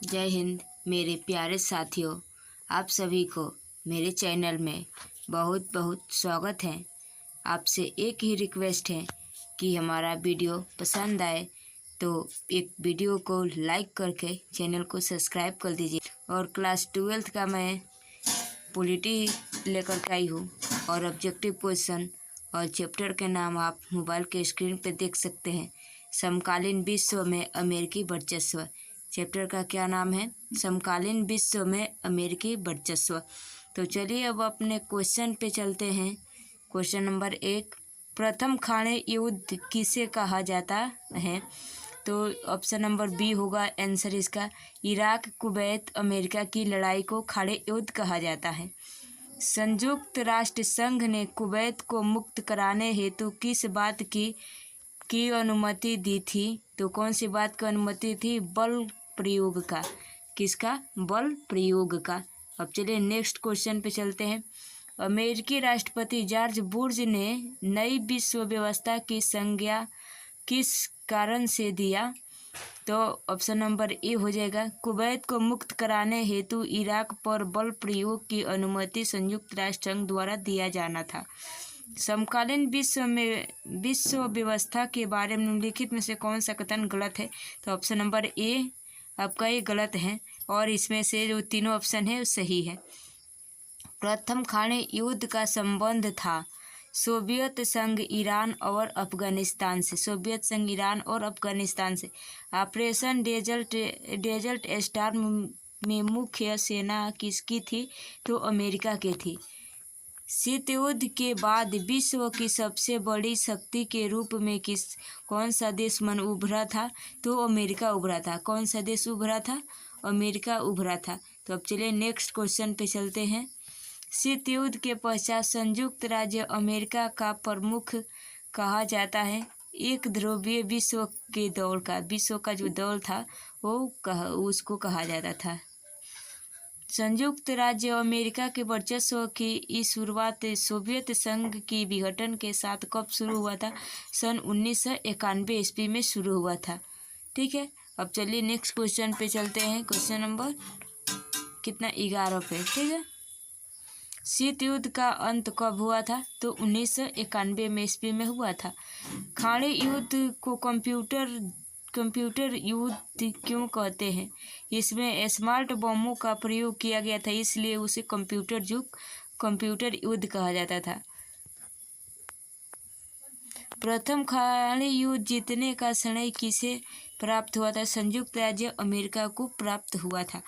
जय हिंद मेरे प्यारे साथियों, आप सभी को मेरे चैनल में बहुत बहुत स्वागत है। आपसे एक ही रिक्वेस्ट है कि हमारा वीडियो पसंद आए तो एक वीडियो को लाइक करके चैनल को सब्सक्राइब कर दीजिए। और क्लास 12th का मैं पॉलिटी लेकर के आई हूँ और ऑब्जेक्टिव क्वेश्चन और चैप्टर के नाम आप मोबाइल के स्क्रीन पर देख सकते हैं। समकालीन विश्व में अमेरिकी वर्चस्व। चैप्टर का क्या नाम है? समकालीन विश्व में अमेरिकी वर्चस्व। तो चलिए अब अपने क्वेश्चन पे चलते हैं। क्वेश्चन नंबर 1, प्रथम खाड़ी युद्ध किसे कहा जाता है? तो ऑप्शन नंबर बी होगा आंसर इसका। इराक कुवैत अमेरिका की लड़ाई को खाड़ी युद्ध कहा जाता है। संयुक्त राष्ट्र संघ ने कुवैत को मुक्त कराने हेतु किस बात की अनुमति दी थी? तो कौन सी बात की अनुमति थी? बल प्रयोग का। किसका? बल प्रयोग का। अब चलिए नेक्स्ट क्वेश्चन पे चलते हैं। अमेरिकी राष्ट्रपति जॉर्ज बुश ने नई विश्व व्यवस्था की संज्ञा किस कारण से दिया? तो ऑप्शन नंबर ए हो जाएगा। कुवैत को मुक्त कराने हेतु इराक पर बल प्रयोग की अनुमति संयुक्त राष्ट्र संघ द्वारा दिया जाना था। समकालीन विश्व व्यवस्था के बारे में निम्नलिखित में से कौन सा कथन गलत है? तो ऑप्शन नंबर ए आपका ये गलत है और इसमें से जो तीनों ऑप्शन है वो सही है। प्रथम खाड़ी युद्ध का संबंध था सोवियत संघ ईरान और अफगानिस्तान से। सोवियत संघ ईरान और अफगानिस्तान से। ऑपरेशन डेजर्ट स्टार में मुख्य सेना किसकी थी? तो अमेरिका की थी। शीत युद्ध के बाद विश्व की सबसे बड़ी शक्ति के रूप में कौन सा देश उभरा था? तो अमेरिका उभरा था। कौन सा देश उभरा था? अमेरिका उभरा था। तो अब चलिए नेक्स्ट क्वेश्चन पे चलते हैं। शीत युद्ध के पश्चात संयुक्त राज्य अमेरिका का प्रमुख कहा जाता है। एक ध्रुवीय विश्व का जो दौर था उसको कहा जाता था। संयुक्त राज्य अमेरिका के वर्चस्व की शुरुआत सोवियत संघ की विघटन के साथ कब शुरू हुआ था? सन 1991 ईस्वी में शुरू हुआ था। ठीक है, अब चलिए नेक्स्ट क्वेश्चन पे चलते हैं। क्वेश्चन नंबर 11 पे। ठीक है, शीत युद्ध का अंत कब हुआ था? तो 1991 ईस्वी में हुआ था। खाड़ी युद्ध को कंप्यूटर युद्ध क्यों कहते हैं? इसमें स्मार्ट बमों का प्रयोग किया गया था, इसलिए उसे कंप्यूटर युद्ध कहा जाता था। प्रथम खाड़ी युद्ध जीतने का श्रेय किसे प्राप्त हुआ था? संयुक्त राज्य अमेरिका को प्राप्त हुआ था।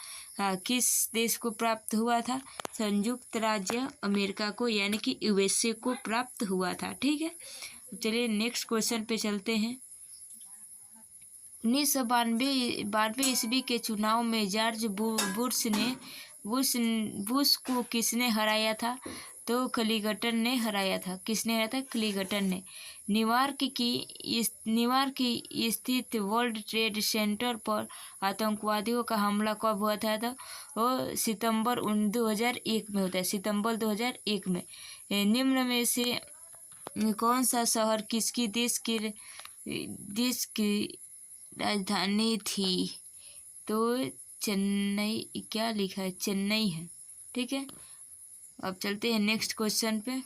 किस देश को प्राप्त हुआ था? संयुक्त राज्य अमेरिका को, यानी कि यूएसए को प्राप्त हुआ था। ठीक है, चलिए नेक्स्ट क्वेश्चन पे चलते हैं। 1992 ईस्वी के चुनाव में जॉर्ज बुश को किसने हराया था? तो क्लिंटन ने हराया था। किसने हराया था? क्लिंटन ने। न्यूयॉर्क की स्थित वर्ल्ड ट्रेड सेंटर पर आतंकवादियों का हमला कब हुआ था? तो वो सितंबर 2001 में होता है। सितंबर 2001 में। निम्न में से कौन सा शहर किसकी देश की राजधानी थी? तो चेन्नई। क्या लिखा है? चेन्नई है। ठीक है, अब चलते हैं नेक्स्ट क्वेश्चन पे।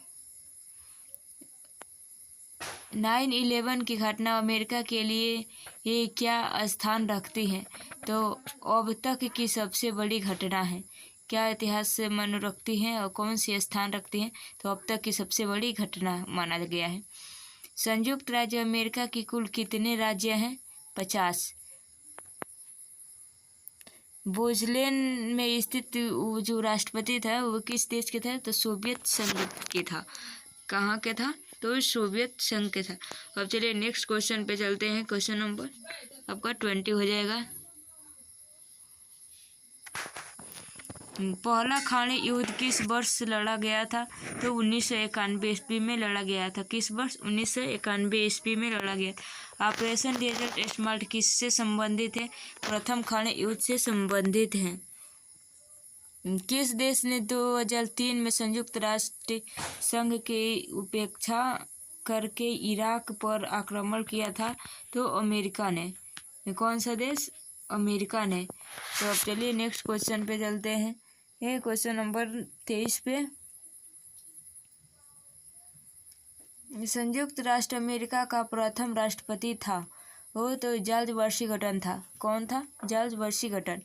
9/11 की घटना अमेरिका के लिए ये क्या स्थान रखती है? तो अब तक की सबसे बड़ी घटना है। क्या इतिहास से मायने रखती है और कौन सी स्थान रखती है? तो अब तक की सबसे बड़ी घटना माना गया है। संयुक्त राज्य अमेरिका की कुल कितने राज्य हैं? 50। बोजलेन में स्थित जो राष्ट्रपति था वो किस देश के था? तो सोवियत संघ के था। कहाँ के था? तो सोवियत संघ के था। अब चलिए नेक्स्ट क्वेश्चन पे चलते हैं। क्वेश्चन नंबर आपका 20 हो जाएगा। पहला खाड़ी युद्ध किस वर्ष लड़ा गया था? तो 1991 ईस्वी में लड़ा गया था। किस वर्ष? 1991 ईस्वी में लड़ा गया था। ऑपरेशन डेजर्ट स्टार किससे संबंधित है? प्रथम खाड़ी युद्ध से संबंधित है। किस देश ने 2003 में संयुक्त राष्ट्र संघ की उपेक्षा करके इराक पर आक्रमण किया था? तो अमेरिका ने। कौन सा देश? अमेरिका ने। तो अब चलिए नेक्स्ट क्वेश्चन पे चलते हैं। ये क्वेश्चन नंबर 23 पे, संयुक्त राष्ट्र अमेरिका का प्रथम राष्ट्रपति था वो तो जॉर्ज वाशिंगटन था। कौन था? George Washington.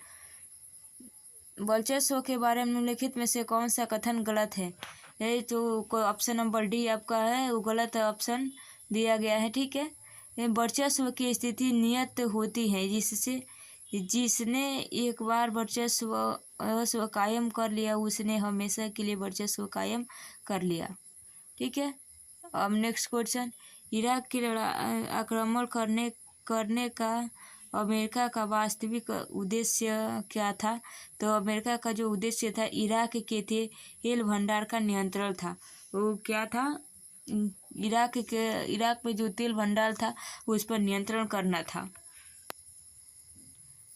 वर्चस्व के बारे में निम्नलिखित में से कौन सा कथन गलत है? ये तो ऑप्शन नंबर डी आपका है, वो गलत ऑप्शन दिया गया है। ठीक है, वर्चस्व की स्थिति नियत होती है जिसने एक बार वर्चस्व कायम कर लिया उसने हमेशा के लिए वर्चस्व कायम कर लिया। ठीक है, अब नेक्स्ट क्वेश्चन, इराक की आक्रमण करने का अमेरिका का वास्तविक उद्देश्य क्या था? तो अमेरिका का जो उद्देश्य था इराक के तेल भंडार का नियंत्रण था। वो क्या था? इराक में जो तेल भंडार था उस पर नियंत्रण करना था।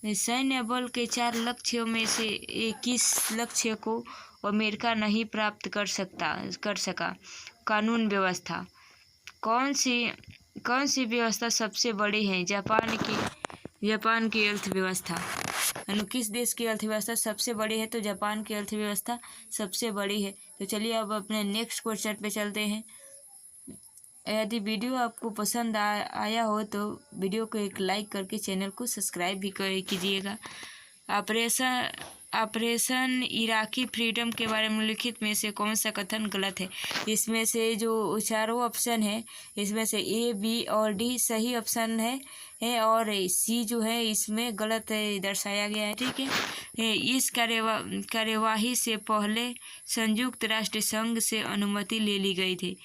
सैन्य बल के 4 लक्ष्यों में से 21 लक्ष्य को अमेरिका नहीं प्राप्त कर सका। कानून व्यवस्था, कौन सी व्यवस्था सबसे बड़ी है? जापान की अर्थव्यवस्था। किस देश की अर्थव्यवस्था सबसे बड़ी है? तो जापान की अर्थव्यवस्था सबसे बड़ी है। तो चलिए अब अपने नेक्स्ट क्वेश्चन पे चलते हैं। यदि वीडियो आपको पसंद आया हो तो वीडियो को एक लाइक करके चैनल को सब्सक्राइब भी कीजिएगा। ऑपरेशन इराकी फ्रीडम के बारे में लिखित में से कौन सा कथन गलत है? इसमें से जो चारों ऑप्शन है इसमें से ए, बी और डी सही ऑप्शन है और सी जो है इसमें गलत दर्शाया गया है। ठीक है, इस कार्यवाही से पहले संयुक्त राष्ट्र संघ से अनुमति ले ली गई थी।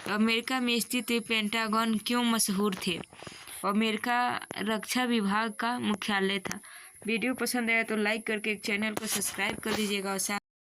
अमेरिका में स्थित पेंटागन क्यों मशहूर थे? अमेरिका रक्षा विभाग का मुख्यालय था। वीडियो पसंद आया तो लाइक करके चैनल को सब्सक्राइब कर दीजिएगा और